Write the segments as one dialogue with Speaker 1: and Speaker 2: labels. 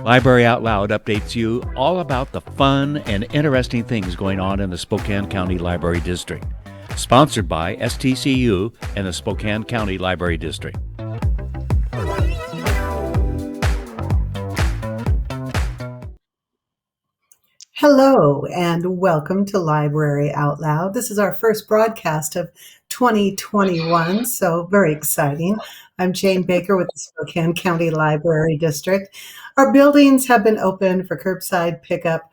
Speaker 1: Library Out Loud updates you all about the fun and interesting things going on in the Spokane County Library District. Sponsored by STCU and the Spokane County Library District.
Speaker 2: Hello and welcome to Library Out Loud. This is our first broadcast of 2021, so very exciting. I'm Jane Baker with the Spokane County Library District. Our buildings have been open for curbside pickup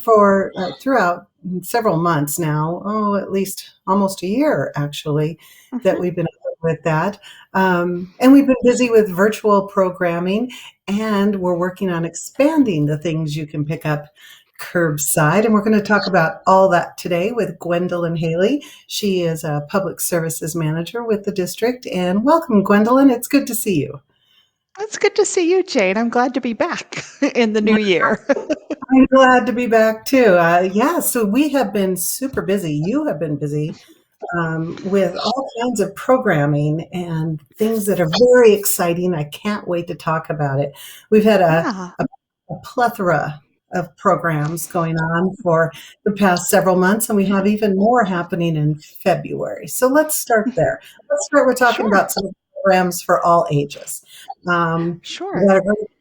Speaker 2: throughout several months now, at least almost a year actually, that we've been open with that. And we've been busy with virtual programming, and we're working on expanding the things you can pick up curbside. And we're going to talk about all that today with Gwendolyn Haley. She is a public services manager with the district. And welcome, Gwendolyn. It's good to see you.
Speaker 3: It's good to see you, Jane. I'm glad to be back in the new year.
Speaker 2: I'm glad to be back too. So we have been super busy. You have been busy with all kinds of programming and things that are very exciting. I can't wait to talk about it. We've had a plethora of programs going on for the past several months, and we have even more happening in February. So let's start there. Let's start with talking about some programs for all ages.
Speaker 3: Sure.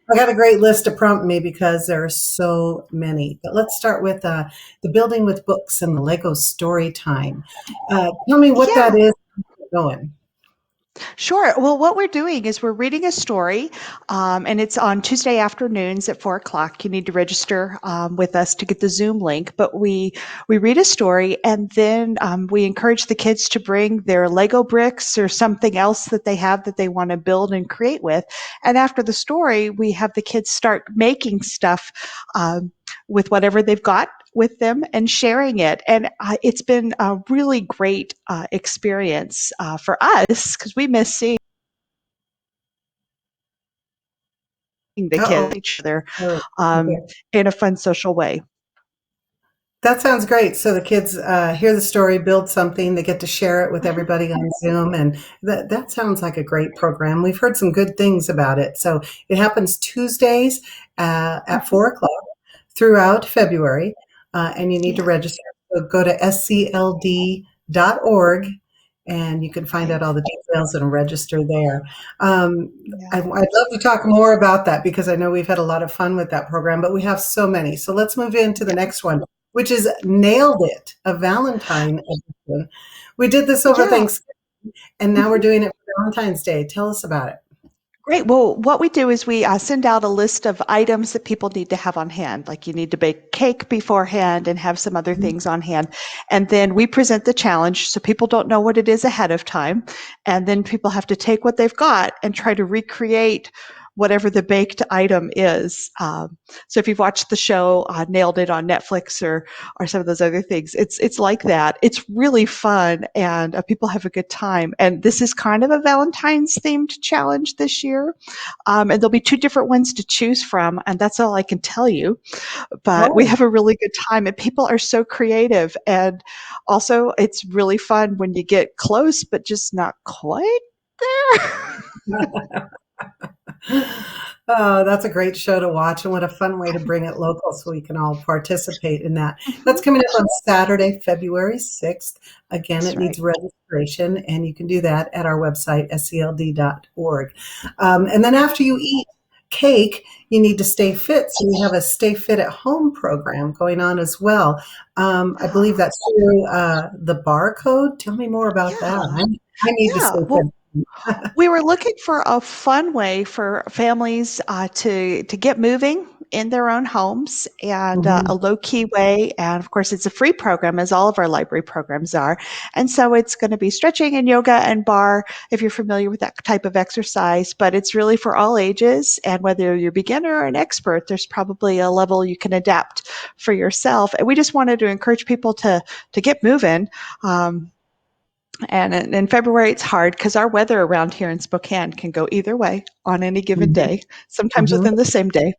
Speaker 2: I got a great list to prompt me because there are so many. But let's start with the Building with Books and the Lego Story Time. Tell me what that is. Going.
Speaker 3: Sure. Well, what we're doing is we're reading a story, and it's on Tuesday afternoons at 4:00. You need to register with us to get the Zoom link. But we read a story, and then we encourage the kids to bring their Lego bricks or something else that they have that they want to build and create with. And after the story, we have the kids start making stuff with whatever they've got with them and sharing it. And it's been a really great experience for us because we miss seeing the kids each other in a fun social way.
Speaker 2: That sounds great. So the kids hear the story, build something, they get to share it with everybody on Zoom, and that sounds like a great program. We've heard some good things about it. So it happens Tuesdays at 4:00 throughout February. And you need to register. So go to scld.org and you can find out all the details and register there. I'd love to talk more about that because I know we've had a lot of fun with that program, but we have so many. So let's move into the next one, which is Nailed It, a Valentine edition. We did this over Thanksgiving, and now we're doing it for Valentine's Day. Tell us about it.
Speaker 3: Great. Well, what we do is we send out a list of items that people need to have on hand. Like you need to bake cake beforehand and have some other things on hand. And then we present the challenge so people don't know what it is ahead of time. And then people have to take what they've got and try to recreate whatever the baked item is. So if you've watched the show Nailed It on Netflix or some of those other things, it's like that. It's really fun and people have a good time. And this is kind of a Valentine's themed challenge this year. And there'll be 2 different ones to choose from. And that's all I can tell you. But we have a really good time and people are so creative. And also it's really fun when you get close, but just not quite there.
Speaker 2: Oh, that's a great show to watch, and what a fun way to bring it local so we can all participate in that. That's coming up on Saturday, February 6th. Again, it needs registration, and you can do that at our website, scld.org. And then after you eat cake, you need to stay fit. So we have a Stay Fit at Home program going on as well. I believe that's through the barcode. Tell me more about that. I need to stay fit.
Speaker 3: We were looking for a fun way for families to get moving in their own homes and a low-key way. And of course, it's a free program, as all of our library programs are. And so it's going to be stretching and yoga and bar, if you're familiar with that type of exercise. But it's really for all ages. And whether you're a beginner or an expert, there's probably a level you can adapt for yourself. And we just wanted to encourage people to get moving. And in February, it's hard because our weather around here in Spokane can go either way on any given day, sometimes within the same day.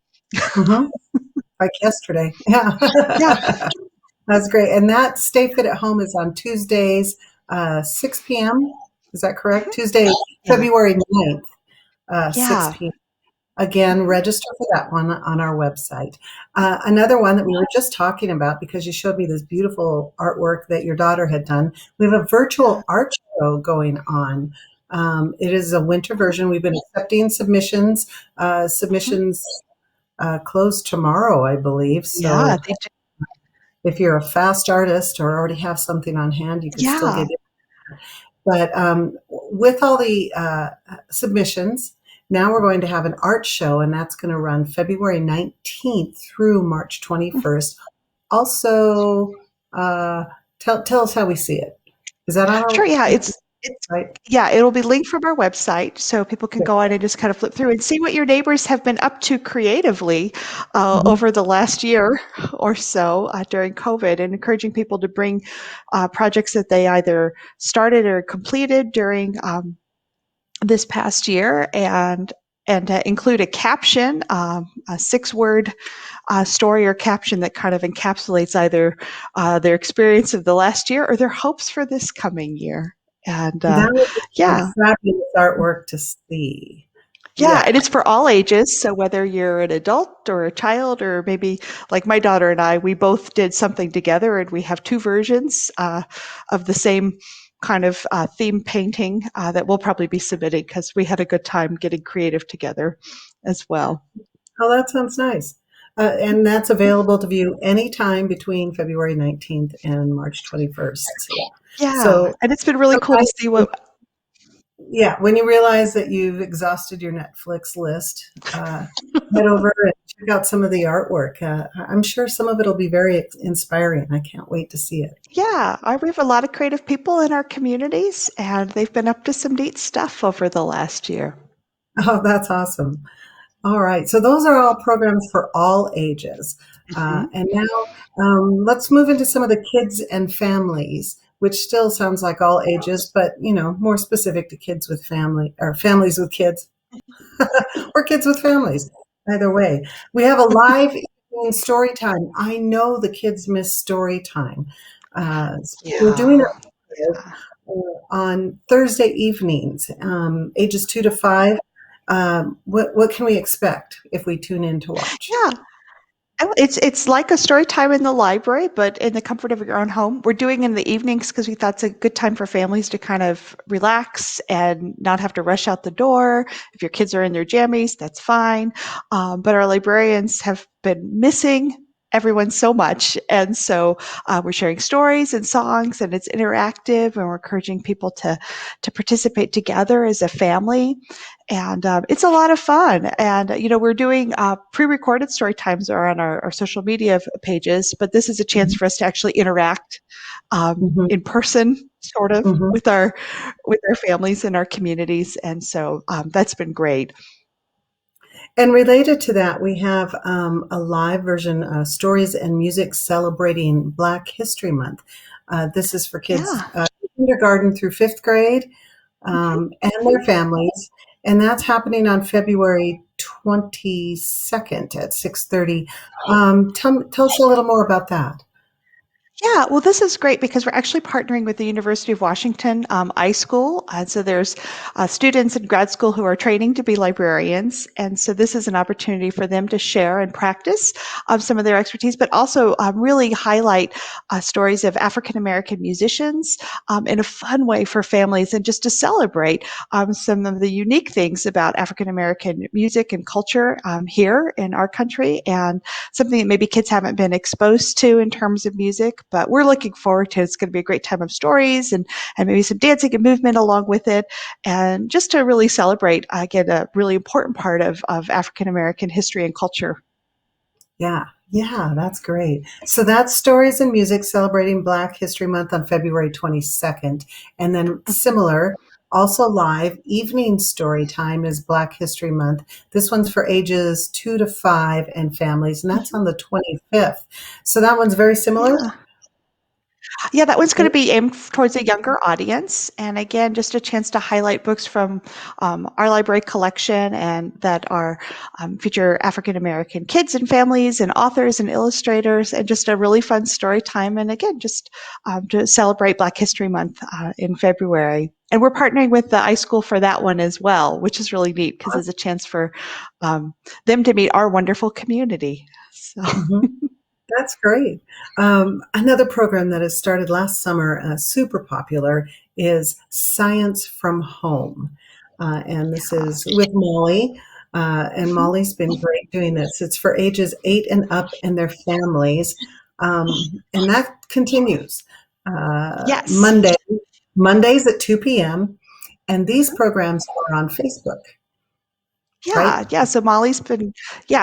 Speaker 2: Like yesterday. Yeah. That's great. And that Stay Fit at Home is on Tuesdays, 6 p.m. Is that correct? Tuesday, February 9th, 6 p.m. Again, register for that one on our website. Another one that we were just talking about, because you showed me this beautiful artwork that your daughter had done, we have a virtual art show going on. It is a winter version. We've been accepting submissions. Submissions close tomorrow, I believe.
Speaker 3: Yeah,
Speaker 2: So if you're a fast artist or already have something on hand, you can still
Speaker 3: yeah.
Speaker 2: get it. But with all the submissions, now we're going to have an art show, and that's going to run February 19th through March 21st. Also, tell us how we see it. Is that on
Speaker 3: Sure,
Speaker 2: our
Speaker 3: yeah, it's
Speaker 2: website?
Speaker 3: yeah, it'll be linked from our website, so people can go on and just kind of flip through and see what your neighbors have been up to creatively
Speaker 2: Mhm.
Speaker 3: over the last year or so during COVID, and encouraging people to bring projects that they either started or completed during this past year, and include a caption, a 6-word story or caption that kind of encapsulates either their experience of the last year or their hopes for this coming year. And
Speaker 2: That would be some
Speaker 3: yeah,
Speaker 2: fabulous artwork to see.
Speaker 3: yeah,
Speaker 2: Yeah.
Speaker 3: and it's for all ages. So whether you're an adult or a child, or maybe like my daughter and I, we both did something together, and we have 2 versions of the same kind of theme painting that we'll probably be submitting because we had a good time getting creative together as well.
Speaker 2: Oh, that sounds nice. And that's available to view anytime between February 19th and March 21st.
Speaker 3: Yeah,
Speaker 2: So
Speaker 3: and it's been really cool to see what.
Speaker 2: yeah, when you realize that you've exhausted your Netflix list, head over and check out some of the artwork. I'm sure some of it will be very inspiring. I can't wait to see it.
Speaker 3: Yeah, we have a lot of creative people in our communities, and they've been up to some neat stuff over the last year.
Speaker 2: Oh, that's awesome. All right. So those are all programs for all ages.
Speaker 3: Mhm.
Speaker 2: And now let's move into some of the kids and families, which still sounds like all ages, but more specific to kids with family or families with kids or kids with families. Either way, we have a live evening story time. I know the kids miss story time. So we're doing
Speaker 3: Yeah.
Speaker 2: it on Thursday evenings, ages 2 to 5. What can we expect if we tune in to watch?
Speaker 3: Yeah. Oh, it's like a story time in the library, but in the comfort of your own home. We're doing it in the evenings because we thought it's a good time for families to kind of relax and not have to rush out the door. If your kids are in their jammies, that's fine. But our librarians have been missing everyone so much, and so we're sharing stories and songs, and it's interactive, and we're encouraging people to participate together as a family. And it's a lot of fun. And, we're doing pre-recorded story times are on our social media pages, but this is a chance
Speaker 2: Mhm,
Speaker 3: for us to actually interact
Speaker 2: mhm,
Speaker 3: in person, sort of,
Speaker 2: mhm.
Speaker 3: with our families and our communities. And so that's been great.
Speaker 2: And related to that, we have a live version, Stories and Music Celebrating Black History Month. This is for kids
Speaker 3: Yeah.
Speaker 2: kindergarten through 5th grade
Speaker 3: Mhm.
Speaker 2: and their families. And that's happening on February 22nd at 6:30. Tell us a little more about that.
Speaker 3: Yeah, well, this is great because we're actually partnering with the University of Washington iSchool. And so there's students in grad school who are training to be librarians. And so this is an opportunity for them to share and practice some of their expertise, but also really highlight stories of African American musicians in a fun way for families, and just to celebrate some of the unique things about African American music and culture here in our country, and something that maybe kids haven't been exposed to in terms of music, but we're looking forward to it. It's going to be a great time of stories, and maybe some dancing and movement along with it. And just to really celebrate, again, a really important part of African American history and culture.
Speaker 2: Yeah, yeah, that's great. So that's Stories and Music Celebrating Black History Month on February 22nd. And then
Speaker 3: Mhm.
Speaker 2: similar, also live, evening story time is Black History Month. This one's for ages 2 to 5 and families, and that's
Speaker 3: Mhm.
Speaker 2: on the 25th. So that one's very similar.
Speaker 3: Yeah. Yeah, that one's going to be aimed towards a younger audience. And again, just a chance to highlight books from our library collection and that are feature African American kids and families and authors and illustrators, and just a really fun story time. And again, just to celebrate Black History Month in February. And we're partnering with the iSchool for that one as well, which is really neat because it's a chance for them to meet our wonderful community. So.
Speaker 2: That's great. Another program that has started last summer, super popular, is Science from Home. And this is with Molly. And Molly's been great doing this. It's for ages 8 and up and their families. And that continues
Speaker 3: Yes.
Speaker 2: Mondays at 2 p.m. And these programs are on Facebook.
Speaker 3: Yeah,
Speaker 2: Right?
Speaker 3: yeah. So Molly's been,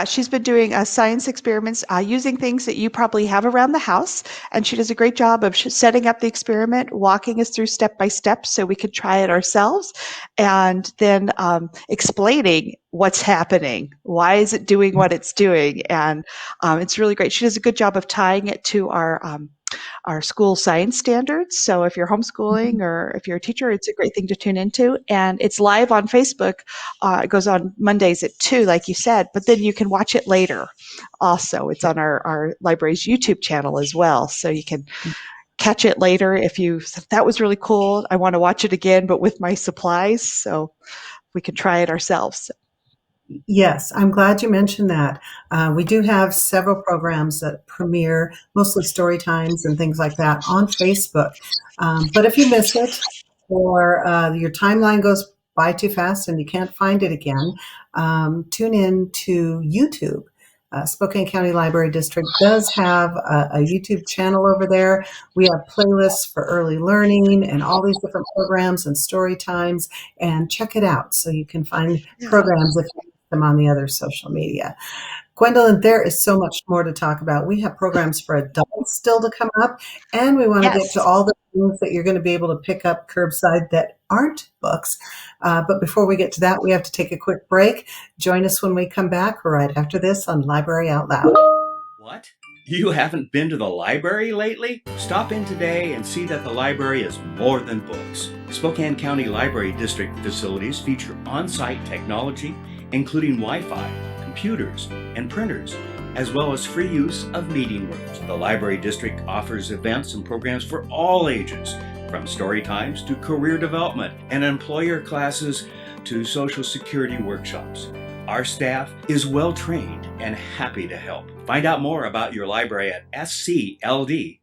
Speaker 3: she's been doing science experiments using things that you probably have around the house. And she does a great job of setting up the experiment, walking us through step by step so we could try it ourselves, and then explaining what's happening. Why is it doing what it's doing? And it's really great. She does a good job of tying it to our school science standards. So if you're homeschooling or if you're a teacher, it's a great thing to tune into. And it's live on Facebook. It goes on Mondays at 2, like you said, but then you can watch it later. Also, it's on our library's YouTube channel as well. So you can catch it later if that was really cool. I want to watch it again, but with my supplies. So we can try it ourselves.
Speaker 2: Yes, I'm glad you mentioned that. We do have several programs that premiere, mostly story times and things like that, on Facebook. But if you miss it or your timeline goes by too fast and you can't find it again, tune in to YouTube. Spokane County Library District does have a YouTube channel over there. We have playlists for early learning and all these different programs and story times, and check it out so you can find programs if you miss them on the other social media. Gwendolyn, there is so much more to talk about. We have programs for adults still to come up, and we want to get to all the things that you're going to be able to pick up curbside that aren't books. But before we get to that, we have to take a quick break. Join us when we come back right after this on Library Out Loud.
Speaker 1: What? You haven't been to the library lately? Stop in today and see that the library is more than books. Spokane County Library District facilities feature on-site technology, including Wi-Fi, computers, and printers, as well as free use of meeting rooms. The Library District offers events and programs for all ages, from story times to career development and employer classes to Social Security workshops. Our staff is well trained and happy to help. Find out more about your library at scld.org.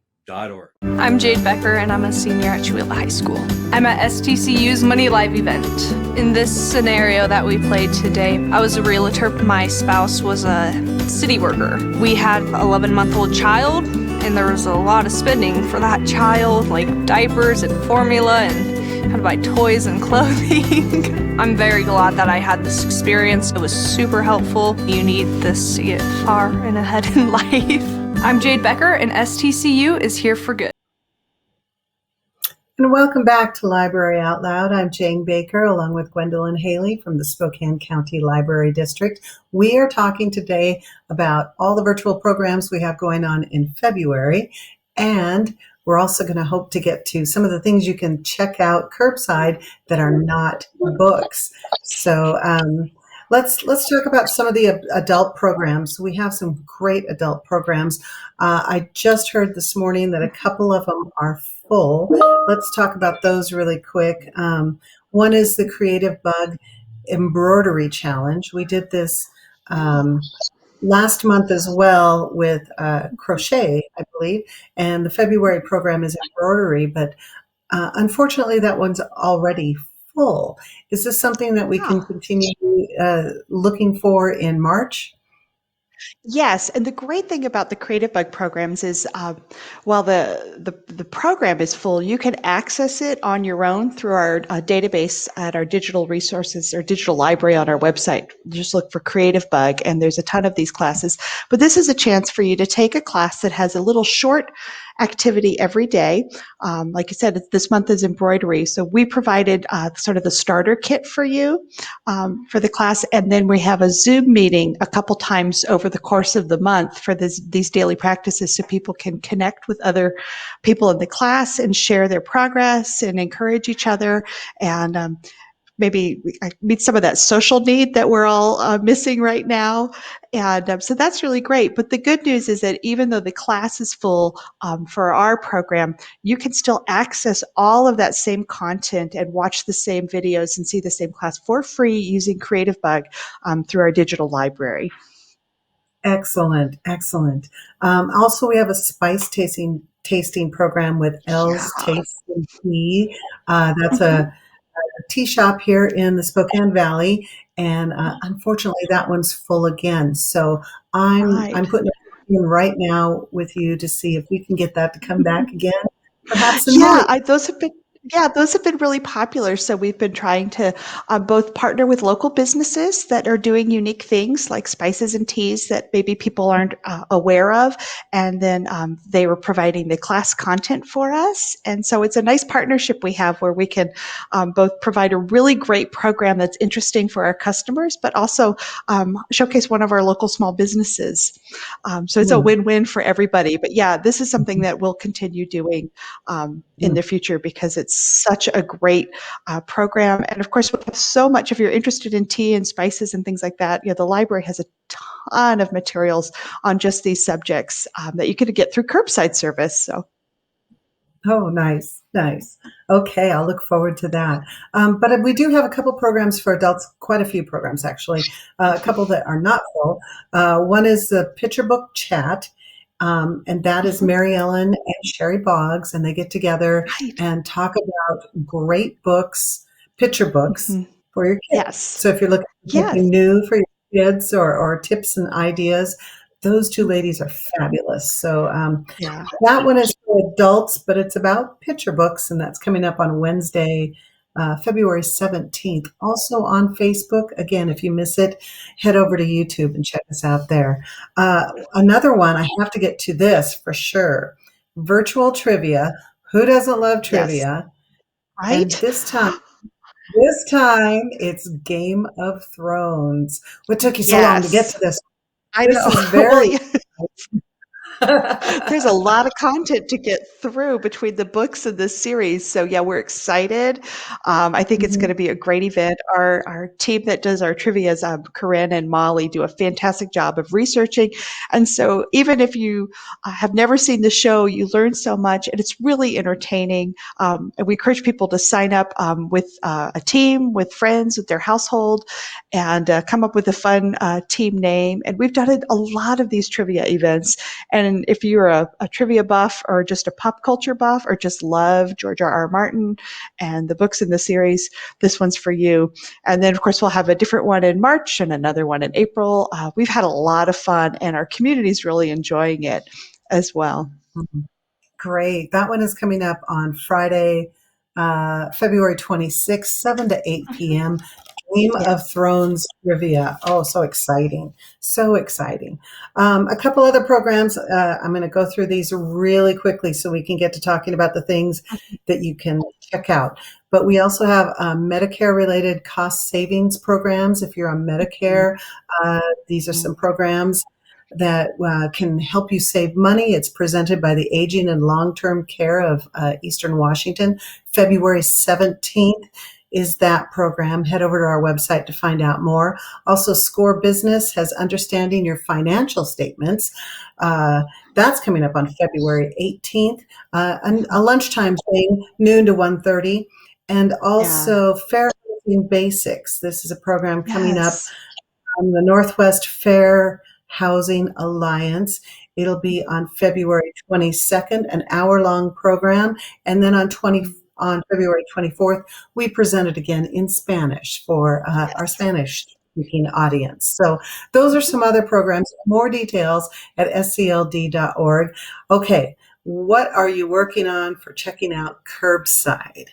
Speaker 4: I'm Jade Becker, and I'm a senior at Chewelah High School. I'm at STCU's Money Live event. In this scenario that we played today, I was a realtor. My spouse was a city worker. We had an 11-month-old child, and there was a lot of spending for that child, like diapers and formula, and had to buy toys and clothing. I'm very glad that I had this experience. It was super helpful. You need this to get far and ahead in life. I'm Jade Becker, and STCU is here for good.
Speaker 2: And welcome back to Library Out Loud. I'm Jane Baker, along with Gwendolyn Haley from the Spokane County Library District. We are talking today about all the virtual programs we have going on in February, and we're also going to hope to get to some of the things you can check out curbside that are not books. So let's talk about some of the adult programs. We have some great adult programs. I just heard this morning that a couple of them are full. Let's talk about those really quick. One is the Creative Bug Embroidery Challenge. We did this last month as well with crochet, I believe, and the February program is embroidery, but unfortunately that one's already full. Is this something that we can continue looking for in March?
Speaker 3: Yes, and the great thing about the Creative Bug programs is while the program is full, you can access it on your own through our database at our digital resources or digital library on our website. Just look for Creative Bug, and there's a ton of these classes. But this is a chance for you to take a class that has a little short activity every day. Like I said, this month is embroidery. So we provided sort of the starter kit for you for the class. And then we have a Zoom meeting a couple times over the course of the month for these daily practices so people can connect with other people in the class and share their progress and encourage each other and maybe meet some of that social need that we're all missing right now. And so that's really great. But the good news is that even though the class is full for our program, you can still access all of that same content and watch the same videos and see the same class for free using Creative Bug through our digital library.
Speaker 2: Excellent, excellent. Also, we have a spice tasting program with L's Taste and Tea. That's a tea shop here in the Spokane Valley, and unfortunately, that one's full again. So I'm putting it in right now with you to see if we can get that to come back again, perhaps in March.
Speaker 3: Those have been really popular. So we've been trying to both partner with local businesses that are doing unique things like spices and teas that maybe people aren't aware of. And then they were providing the class content for us. And so it's a nice partnership we have where we can both provide a really great program that's interesting for our customers, but also showcase one of our local small businesses. So it's a win-win for everybody. But yeah, this is something that we'll continue doing in the future because it's such a great program. And of course, we have so much, if you're interested in tea and spices and things like that, the library has a ton of materials on just these subjects that you could get through curbside service. So.
Speaker 2: Oh, nice, nice. Okay, I'll look forward to that. But we do have a couple programs for adults, quite a few programs actually, a couple that are not full. One is the Picture Book Chat. And that is Mary Ellen and Sherry Boggs, and they get together and talk about great books, picture books for your kids.
Speaker 3: Yes.
Speaker 2: So if you're looking for something new for your kids or tips and ideas, those two ladies are fabulous. So that one is for adults, but it's about picture books, and that's coming up on Wednesday, February 17th. Also on Facebook. Again, if you miss it, head over to YouTube and check us out there. Another one, I have to get to this for sure. Virtual trivia. Who doesn't love trivia?
Speaker 3: Yes. Right?
Speaker 2: And this time it's Game of Thrones. What took you so long to get to this?
Speaker 3: I know.
Speaker 2: This is very
Speaker 3: There's a lot of content to get through between the books and this series. So yeah, we're excited. I think it's going to be a great event. Our team that does our trivias, Corinne and Molly, do a fantastic job of researching. And so even if you have never seen the show, you learn so much and it's really entertaining. And we encourage people to sign up with a team, with friends, with their household, and come up with a fun team name. And we've done a lot of these trivia events. And if you're a trivia buff or just a pop culture buff or just love George R.R. Martin and the books in the series, this one's for you. And then, of course, we'll have a different one in March and another one in April. We've had a lot of fun and our community's really enjoying it as well.
Speaker 2: Great. That one is coming up on Friday, February 26th, 7 to 8 p.m. Game of Thrones trivia. Oh, so exciting. So exciting. A couple other programs. I'm going to go through these really quickly so we can get to talking about the things that you can check out. But we also have Medicare-related cost savings programs. If you're on Medicare, these are some programs that can help you save money. It's presented by the Aging and Long-Term Care of Eastern Washington. February 17th is that program. Head over to our website to find out more. Also, Score Business has Understanding Your Financial Statements. That's coming up on February 18th. A lunchtime thing, noon to 1:30. And also Fair Housing Basics. This is a program coming up from the Northwest Fair Housing Alliance. It'll be on February 22nd, an hour-long program. And then on February 24th, we present it again in Spanish for our Spanish-speaking audience. So those are some other programs. More details at scld.org. Okay, what are you working on for checking out Curbside?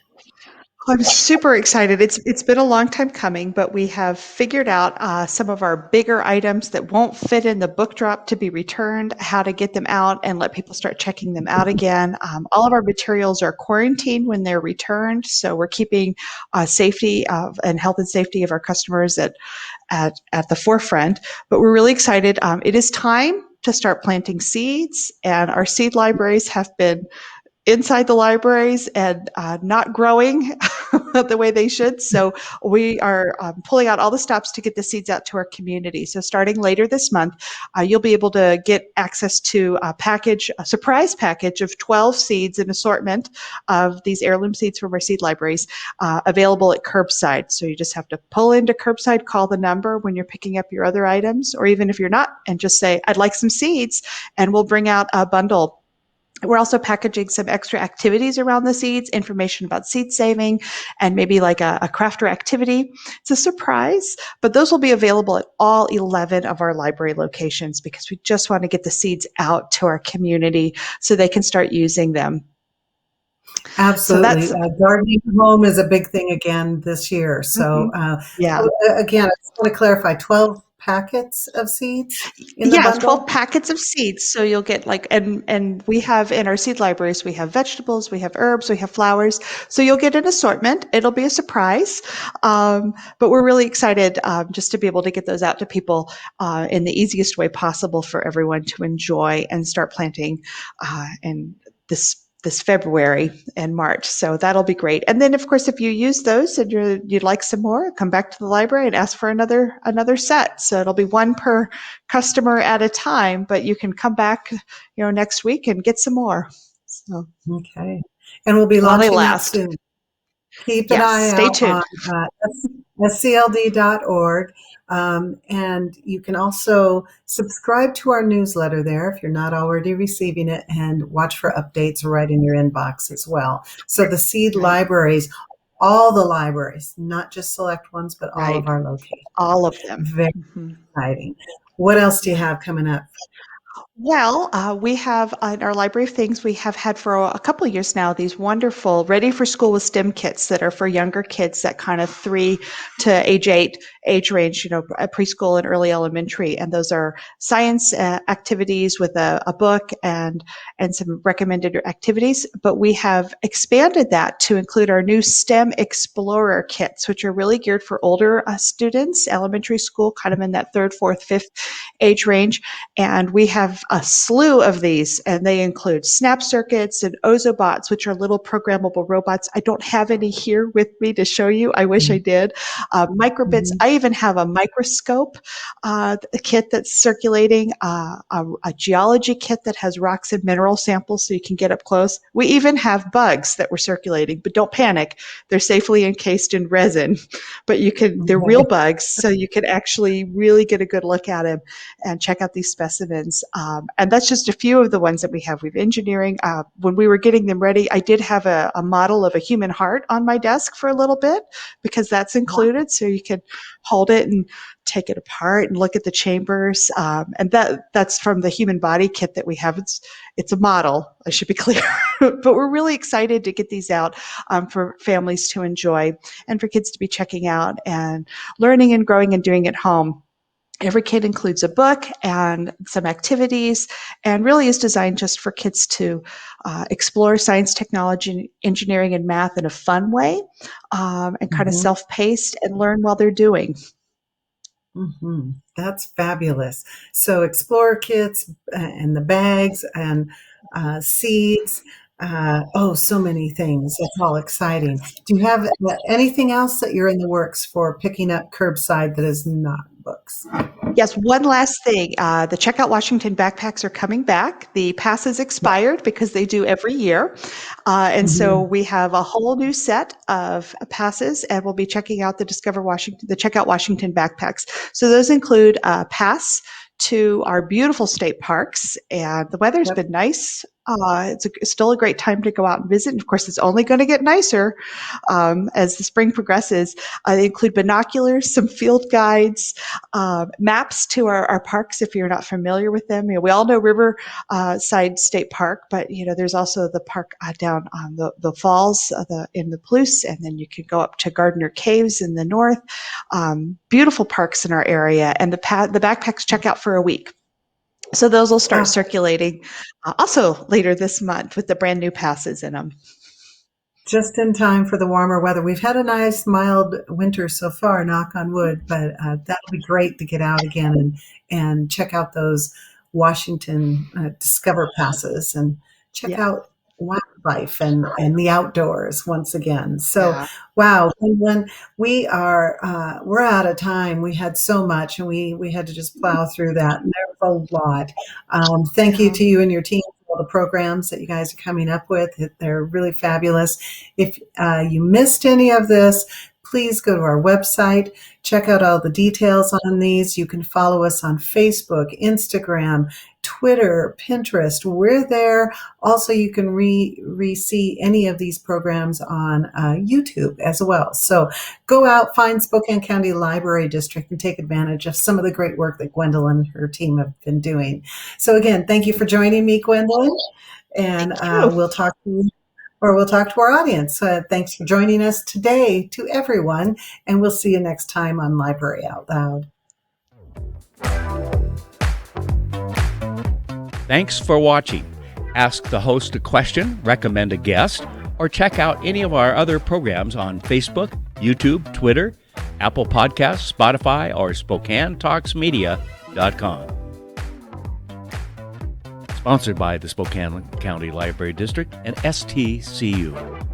Speaker 3: I'm super excited. It's been a long time coming, but we have figured out some of our bigger items that won't fit in the book drop to be returned, how to get them out and let people start checking them out again. All of our materials are quarantined when they're returned, so we're keeping safety and health and safety of our customers at the forefront. But we're really excited. It is time to start planting seeds, and our seed libraries have been inside the libraries and not growing the way they should. So we are pulling out all the stops to get the seeds out to our community. So starting later this month, you'll be able to get access to a surprise package of 12 seeds, an assortment of these heirloom seeds from our seed libraries, available at curbside. So you just have to pull into curbside, call the number when you're picking up your other items, or even if you're not, and just say, I'd like some seeds, and we'll bring out a bundle. We're also packaging some extra activities around the seeds, information about seed saving, and maybe like a crafter activity. It's a surprise, but those will be available at all 11 of our library locations because we just want to get the seeds out to our community so they can start using them.
Speaker 2: Absolutely.
Speaker 3: So that's,
Speaker 2: Gardening at home is a big thing again this year. So,
Speaker 3: yeah.
Speaker 2: again, I just want to clarify, 12 packets of seeds in the
Speaker 3: Yeah,
Speaker 2: bundle?
Speaker 3: 12 packets of seeds. So you'll get like, and we have in our seed libraries, we have vegetables, we have herbs, we have flowers. So you'll get an assortment. It'll be a surprise. But we're really excited just to be able to get those out to people in the easiest way possible for everyone to enjoy and start planting in this February and March. So that'll be great. And then, of course, if you use those and you'd like some more, come back to the library and ask for another set. So it'll be one per customer at a time, but you can come back, next week and get some more. So
Speaker 2: Okay. And we'll be
Speaker 3: while they
Speaker 2: launching that
Speaker 3: last.
Speaker 2: soon. Keep an
Speaker 3: Yes,
Speaker 2: eye
Speaker 3: stay
Speaker 2: out
Speaker 3: tuned.
Speaker 2: on scld.org. And you can also subscribe to our newsletter there if you're not already receiving it, and watch for updates right in your inbox as well. So the seed libraries, all the libraries, not just select ones, but all of our locations.
Speaker 3: All of them.
Speaker 2: Very exciting. What else do you have coming up?
Speaker 3: Well, we have in our library of things, we have had for a couple of years now these wonderful Ready for School with STEM kits that are for younger kids, that kind of 3 to age 8 age range, preschool and early elementary. And those are science activities with a book and some recommended activities. But we have expanded that to include our new STEM Explorer kits, which are really geared for older students, elementary school, kind of in that 3rd, 4th, 5th age range. And we have a slew of these, and they include snap circuits and Ozobots, which are little programmable robots. I don't have any here with me to show you. I wish I did. Microbits. I even have a microscope kit that's circulating, a geology kit that has rocks and mineral samples so you can get up close. We even have bugs that were circulating, but don't panic. They're safely encased in resin, but they're real bugs, so you can actually really get a good look at them and check out these specimens. And that's just a few of the ones that we have. We've engineering. When we were getting them ready, I did have a model of a human heart on my desk for a little bit because that's included. So you could hold it and take it apart and look at the chambers. And that's from the human body kit that we have. It's a model, I should be clear. But we're really excited to get these out for families to enjoy and for kids to be checking out and learning and growing and doing at home. Every kit includes a book and some activities, and really is designed just for kids to explore science, technology, engineering, and math in a fun way, and kind of self-paced and learn while they're doing.
Speaker 2: That's fabulous. So Explorer kits and the bags and seeds. So many things. That's all exciting. Do you have anything else that you're in the works for picking up curbside that is not books?
Speaker 3: Yes, one last thing. The Checkout Washington backpacks are coming back. The passes expired because they do every year. And so we have a whole new set of passes, and we'll be checking out the Checkout Washington backpacks. So those include a pass to our beautiful state parks, and the weather's been nice. It's still a great time to go out and visit. And of course, it's only going to get nicer as the spring progresses. They include binoculars, some field guides, maps to our parks if you're not familiar with them. We all know Riverside State Park, but there's also the park down on the falls in the Palouse, and then you can go up to Gardner Caves in the north. Beautiful parks in our area, and the backpacks check out for a week. So those will start circulating also later this month with the brand new passes in them.
Speaker 2: just in time for the warmer weather. We've had a nice mild winter so far, knock on wood, but that'll be great to get out again and check out those Washington Discover passes and check out wildlife and the outdoors once again. So, wow, when we're out of time. We had so much, and we had to just plow through that. And there was a lot. Thank you to you and your team for all the programs that you guys are coming up with. They're really fabulous. If you missed any of this, please go to our website, check out all the details on these. You can follow us on Facebook, Instagram, Twitter, Pinterest. We're there. Also, you can re-see any of these programs on YouTube as well. So go out, find Spokane County Library District, and take advantage of some of the great work that Gwendolyn and her team have been doing. So again, thank you for joining me, Gwendolyn, and we'll talk to you. Or we'll talk to our audience. Thanks for joining us today, to everyone, and we'll see you next time on Library Out Loud.
Speaker 1: Thanks for watching. Ask the host a question, recommend a guest, or check out any of our other programs on Facebook, YouTube, Twitter, Apple Podcasts, Spotify, or SpokaneTalksMedia.com. Sponsored by the Spokane County Library District and STCU.